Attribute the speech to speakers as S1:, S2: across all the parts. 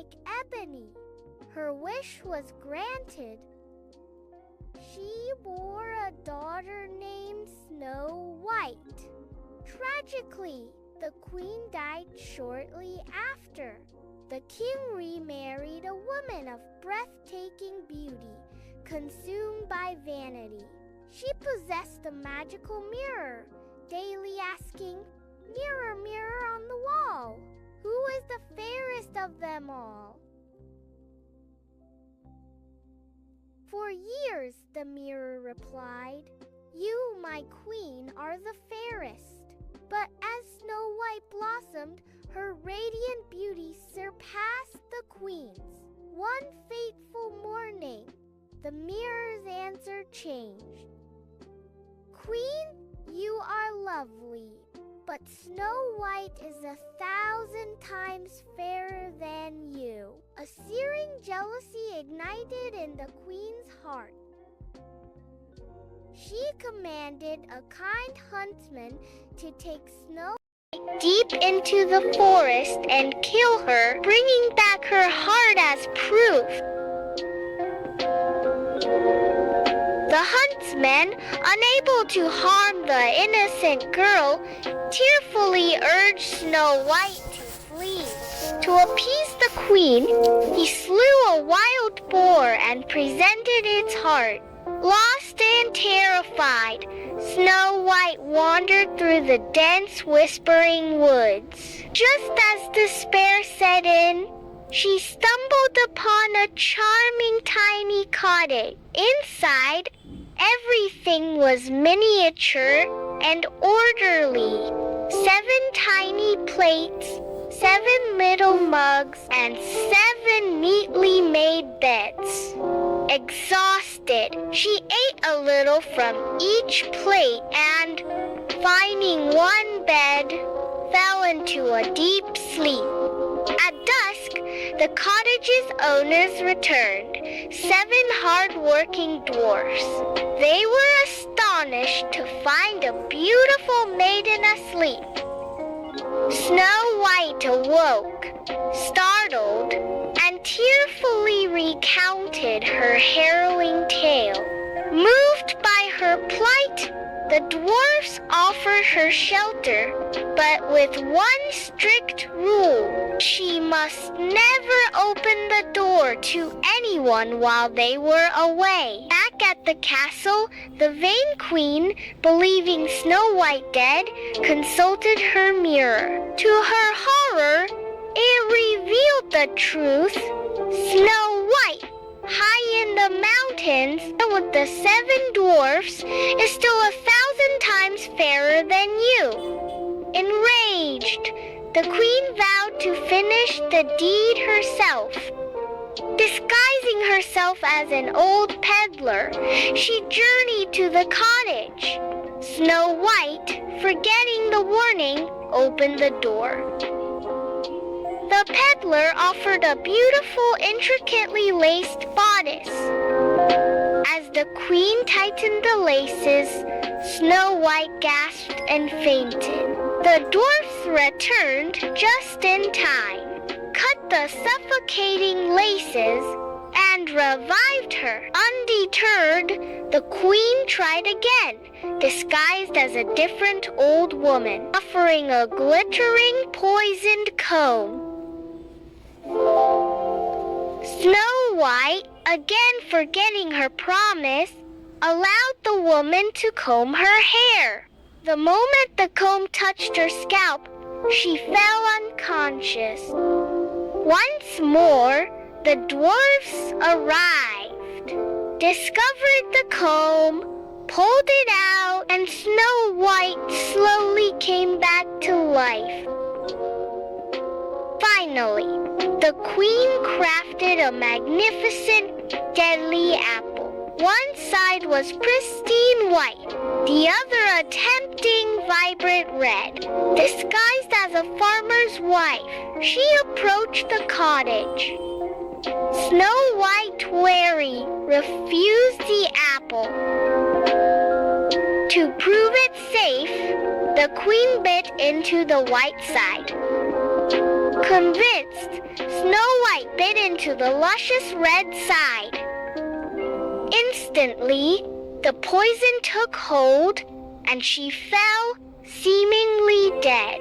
S1: like ebony. Her wish was granted. She bore a daughter named Snow White. Tragically, the queen died shortly after. The king remarried a woman of breathtaking beauty, consumed by vanity. She possessed a magical mirror, daily asking, "Mirror, mirror on the wall, who is the fairest of them all?" For years, the mirror replied, "You, my queen, are the fairest." But as Snow White blossomed, her radiant beauty surpassed the queen's. One fateful morning, the mirror's answer changed. "Queen, you are lovely, but Snow White is 1,000 times fairer than you." A searing jealousy ignited in the queen's heart. She commanded a kind huntsman to take Snow White deep into the forest and kill her, bringing back her heart as proof. The huntsman, unable to harm the innocent girl, tearfully urged Snow White to flee. To appease the queen, he slew a wild boar and presented its heart. Lost and terrified, Snow White wandered through the dense, whispering woods. Just as despair set in, she stumbled upon a charming tiny cottage. Inside, everything was miniature and orderly. 7 tiny plates, 7 little mugs, and 7 neatly made beds. Exhausted, she ate a little from each plate and, finding one bed, fell into a deep sleep. At dusk, the cottage's owners returned, 7 hard-working dwarfs. They were astonished to find a beautiful maiden asleep. Snow White awoke, startled, and tearfully recounted her harrowing tale. Moved by her plight, the dwarfs offered her shelter, but with one strict rule: she must never open the door to anyone while they were away. Back at the castle, the vain queen, believing Snow White dead, consulted her mirror. To her horror, it revealed the truth. Snow White, high in the mountains with the 7 dwarfs, is still 1,000 times fairer than you. Enraged, the queen vowed to finish the deed herself. Disguising herself as an old peddler, she journeyed to the cottage. Snow White, forgetting the warning, opened the door. The peddler offered a beautiful, intricately laced bodice. As the queen tightened the laces, Snow White gasped and fainted. The dwarfs returned just in time, cut the suffocating laces, and revived her. Undeterred, the queen tried again, disguised as a different old woman, offering a glittering poisoned comb. Snow White, again forgetting her promise, allowed the woman to comb her hair. The moment the comb touched her scalp, she fell unconscious. Once more, the dwarfs arrived, discovered the comb, pulled it out, and Snow White slowly came back to life. Finally, the queen crafted a magnificent, deadly apple. One side was pristine white, the other a tempting, vibrant red. Disguised as a farmer's wife, she approached the cottage. Snow White, wary, refused the apple. To prove it safe, the queen bit into the white side. Convinced, Snow White bit into the luscious red side. Instantly, the poison took hold, and she fell, seemingly dead.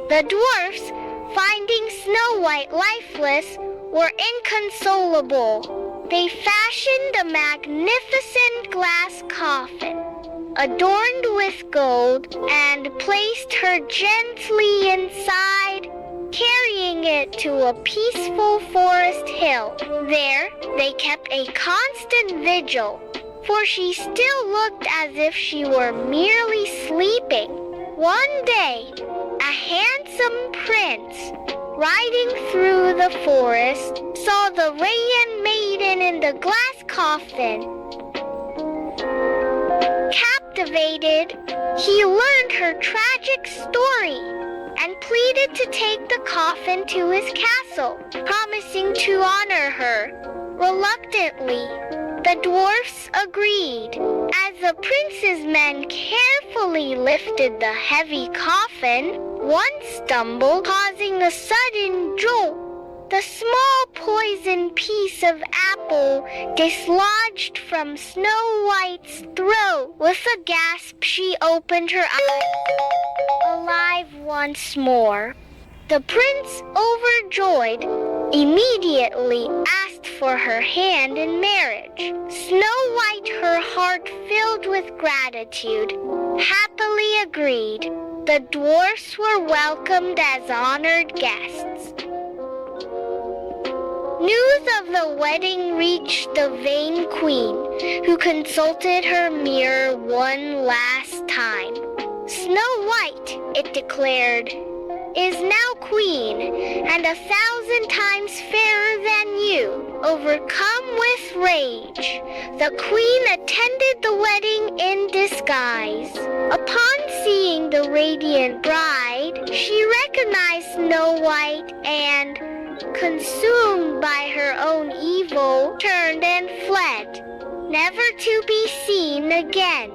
S1: The dwarfs, finding Snow White lifeless, were inconsolable. They fashioned a magnificent glass coffin, adorned with gold, and placed her gently inside, carrying it to a peaceful forest hill. There, they kept a constant vigil, for she still looked as if she were merely sleeping. One day, a handsome prince, riding through the forest, saw the radiant maiden in the glass coffin. Captivated, he learned her tragic story and pleaded to take the coffin to his castle, promising to honor her. Reluctantly, the dwarfs agreed. As the prince's men carefully lifted the heavy coffin, one stumbled, causing a sudden jolt. The small poisoned piece of apple dislodged from Snow White's throat. With a gasp, she opened her eyes, alive once more. The prince, overjoyed, immediately asked for her hand in marriage. Snow White, her heart filled with gratitude, happily agreed. The dwarfs were welcomed as honored guests. News of the wedding reached the vain queen, who consulted her mirror one last time. Snow White, it declared, is now queen, and 1,000 times fairer than you. Overcome with rage, the queen attended the wedding in disguise. Upon seeing the radiant bride, she recognized Snow White and, consumed by her own evil, turned and fled, never to be seen again.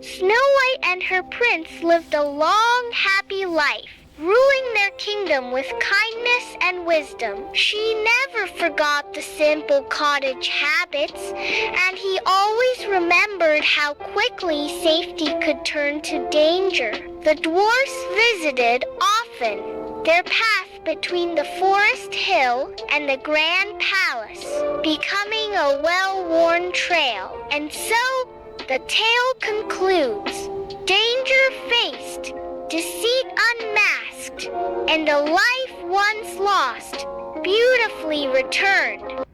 S1: Snow White and her prince lived a long, happy life, ruling their kingdom with kindness and wisdom. She never forgot the simple cottage habits, and he always remembered how quickly safety could turn to danger. The dwarfs visited often, their path between the forest hill and the grand palace, becoming a well-worn trail. And so, the tale concludes. Danger faced, deceit unmasked, and a life once lost, beautifully returned.